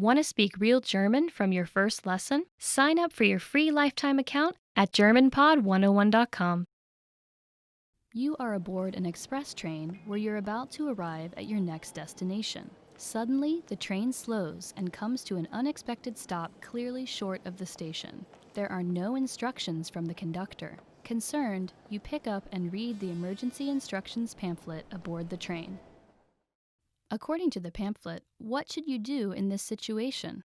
Want to speak real German from your first lesson? Sign up for your free lifetime account at GermanPod101.com. You are aboard an express train where you're about to arrive at your next destination. Suddenly, the train slows and comes to an unexpected stop clearly short of the station. There are no instructions from the conductor. Concerned, you pick up and read the emergency instructions pamphlet aboard the train. According to the pamphlet, what should you do in this situation?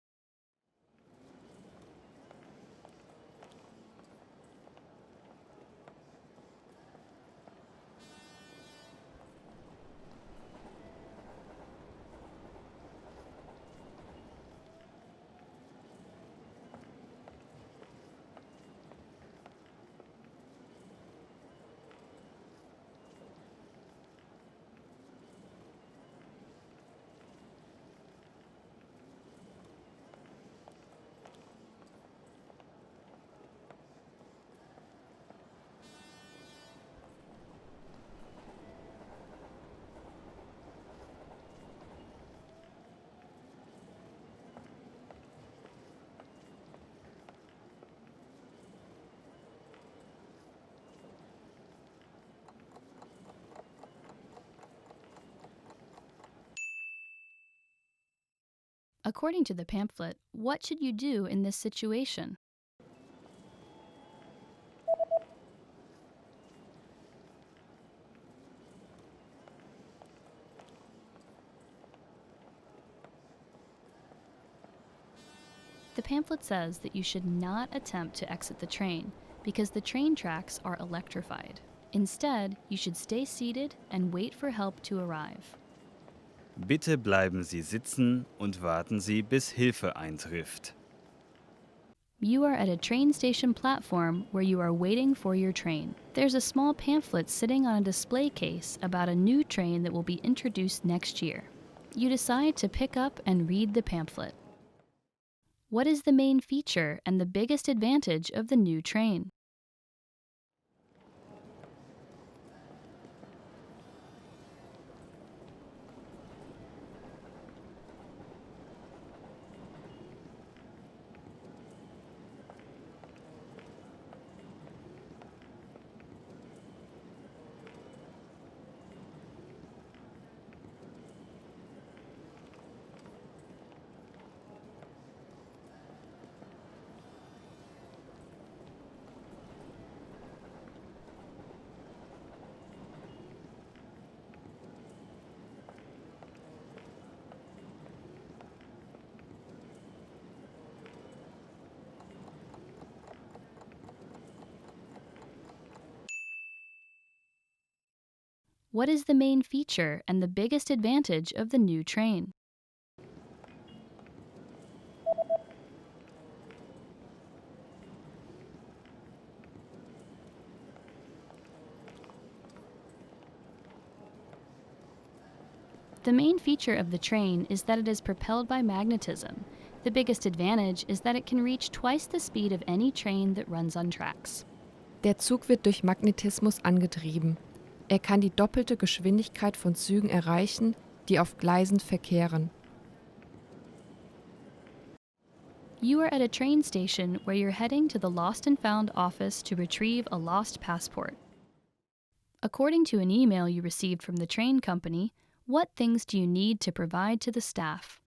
According to the pamphlet, what should you do in this situation? The pamphlet says that you should not attempt to exit the train because the train tracks are electrified. Instead, you should stay seated and wait for help to arrive. Bitte bleiben Sie sitzen und warten Sie, bis Hilfe eintrifft. You are at a train station platform where you are waiting for your train. There's a small pamphlet sitting on a display case about a new train that will be introduced next year. You decide to pick up and read the pamphlet. What is the main feature and the biggest advantage of the new train? What is the main feature and the biggest advantage of the new train? The main feature of the train is that it is propelled by magnetism. The biggest advantage is that it can reach twice the speed of any train that runs on tracks. Der Zug wird durch Magnetismus angetrieben. Er kann die doppelte Geschwindigkeit von Zügen erreichen, die auf Gleisen verkehren. You are at a train station where you're heading to the Lost and Found office to retrieve a lost passport. According to an email you received from the train company, what things do you need to provide to the staff?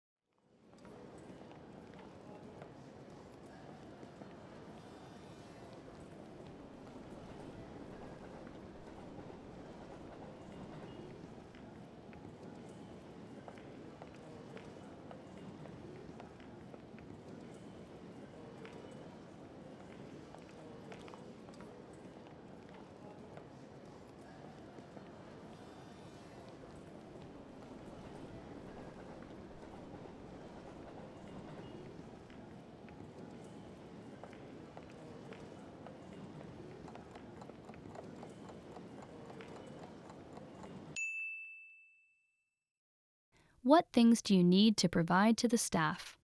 What things do you need to provide to the staff?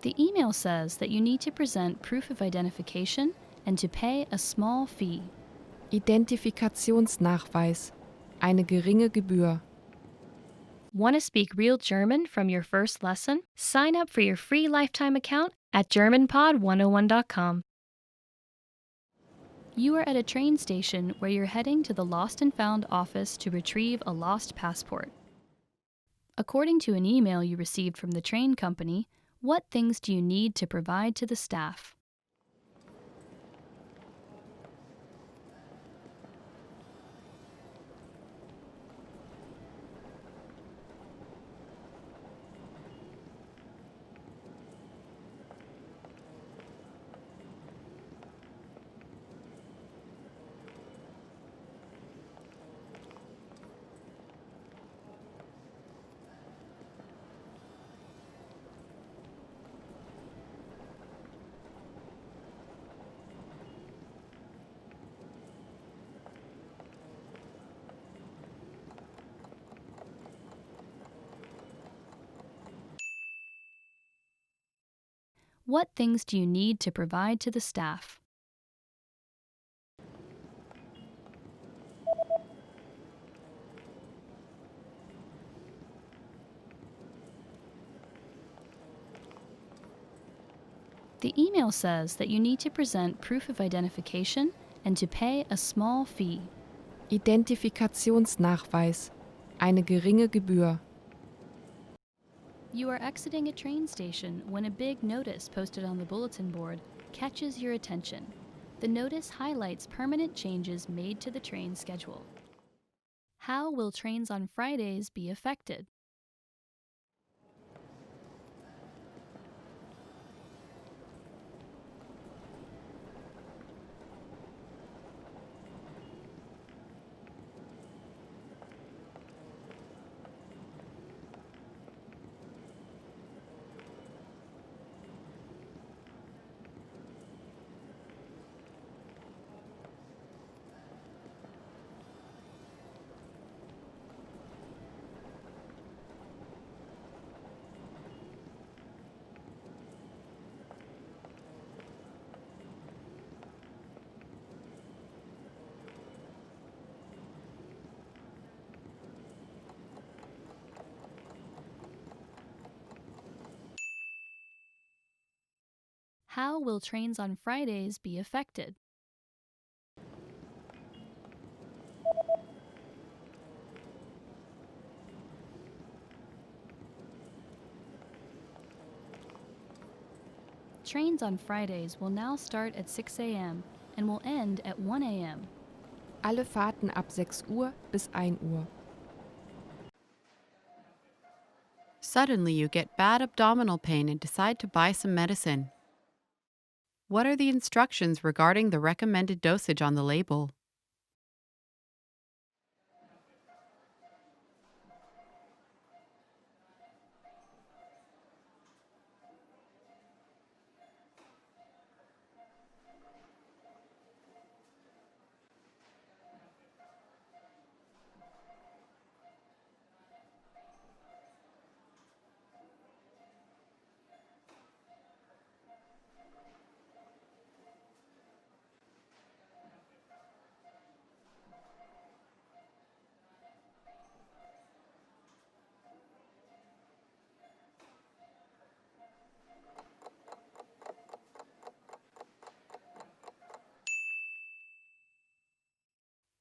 The email says that you need to present proof of identification and to pay a small fee. Identifikationsnachweis. Eine geringe Gebühr. Want to speak real German from your first lesson? Sign up for your free lifetime account at GermanPod101.com. You are at a train station where you're heading to the Lost and Found office to retrieve a lost passport. According to an email you received from the train company, what things do you need to provide to the staff? What things do you need to provide to the staff? The email says that you need to present proof of identification and to pay a small fee. Identifikationsnachweis. Eine geringe Gebühr. You are exiting a train station when a big notice posted on the bulletin board catches your attention. The notice highlights permanent changes made to the train schedule. How will trains on Fridays be affected? How will trains on Fridays be affected? Trains on Fridays will now start at 6 a.m. and will end at 1 a.m. Alle Fahrten ab 6 Uhr bis 1 Uhr. Suddenly you get bad abdominal pain and decide to buy some medicine. What are the instructions regarding the recommended dosage on the label?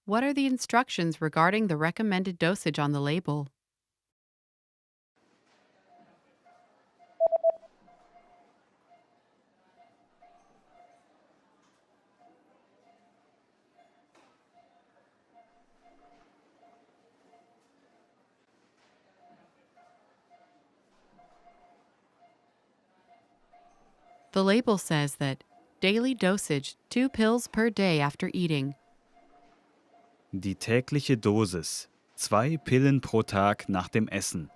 What are the instructions regarding the recommended dosage on the label? The label says that daily dosage 2 pills per day after eating. Die tägliche Dosis. 2 Pillen pro Tag nach dem Essen.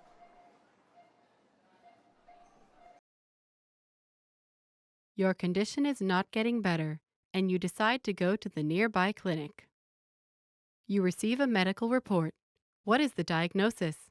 Your condition is not getting better, and you decide to go to the nearby clinic. You receive a medical report. What is the diagnosis?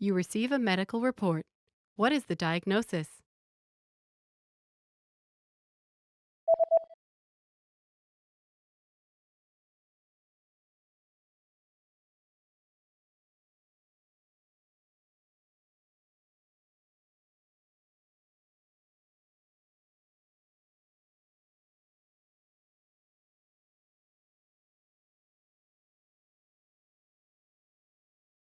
You receive a medical report. What is the diagnosis?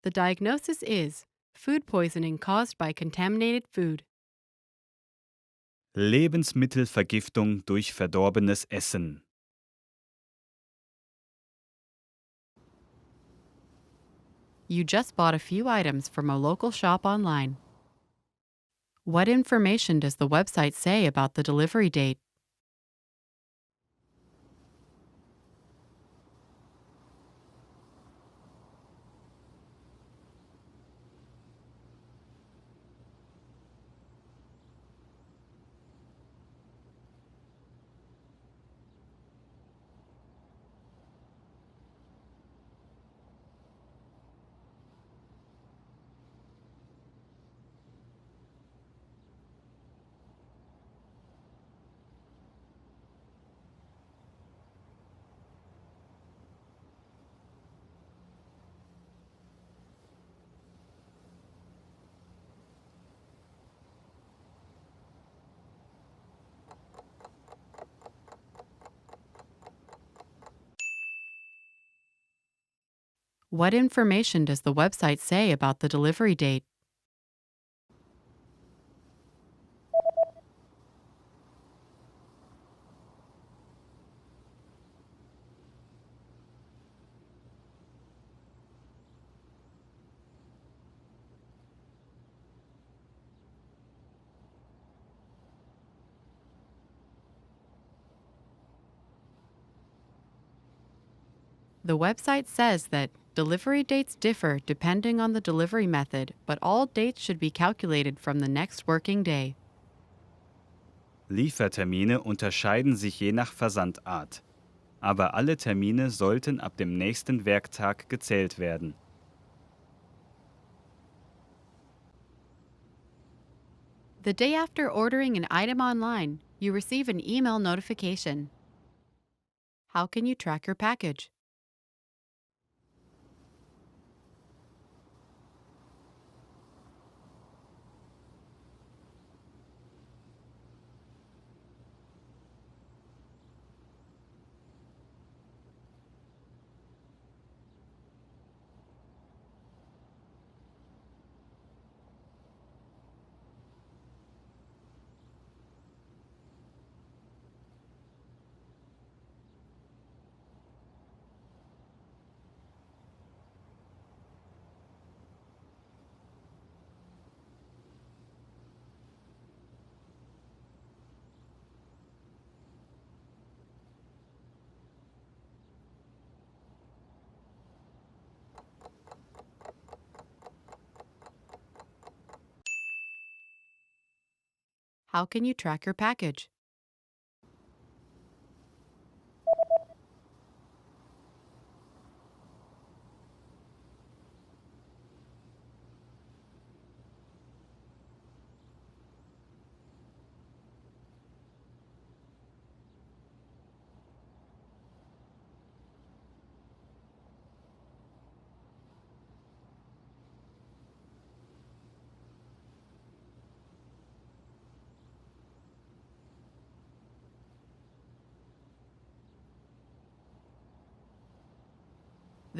The diagnosis is food poisoning caused by contaminated food. Lebensmittelvergiftung durch verdorbenes Essen. You just bought a few items from a local shop online. What information does the website say about the delivery date? What information does the website say about the delivery date? The website says that delivery dates differ depending on the delivery method, but all dates should be calculated from the next working day. Liefertermine unterscheiden sich je nach Versandart. Aber alle Termine sollten ab dem nächsten Werktag gezählt werden. The day after ordering an item online, you receive an email notification. How can you track your package? How can you track your package?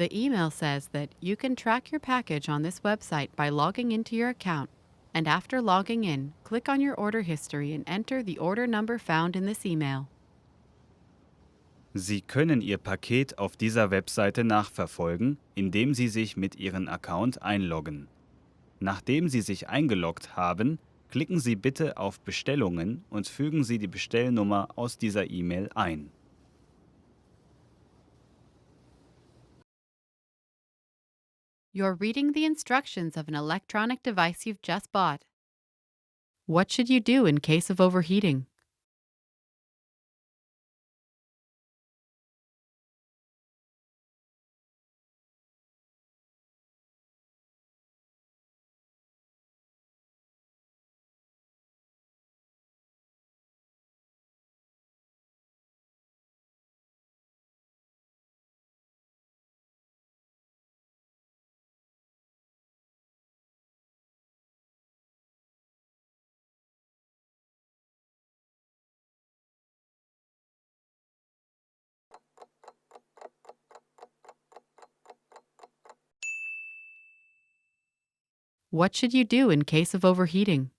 The email says that you can track your package on this website by logging into your account, and after logging in, click on your order history and enter the order number found in this email. Sie können Ihr Paket auf dieser Webseite nachverfolgen, indem Sie sich mit Ihrem Account einloggen. Nachdem Sie sich eingeloggt haben, klicken Sie bitte auf Bestellungen und fügen Sie die Bestellnummer aus dieser E-Mail ein. You're reading the instructions of an electronic device you've just bought. What should you do in case of overheating? What should you do in case of overheating?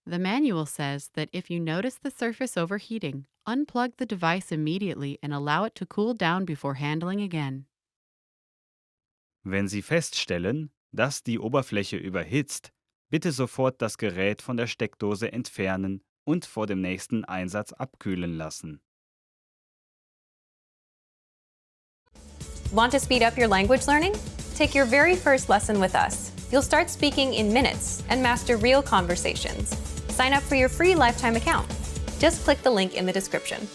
The manual says that if you notice the surface overheating, unplug the device immediately and allow it to cool down before handling again. Wenn Sie feststellen, dass die Oberfläche überhitzt, bitte sofort das Gerät von der Steckdose entfernen und vor dem nächsten Einsatz abkühlen lassen. Want to speed up your language learning? Take your very first lesson with us. You'll start speaking in minutes and master real conversations. Sign up for your free lifetime account. Just click the link in the description.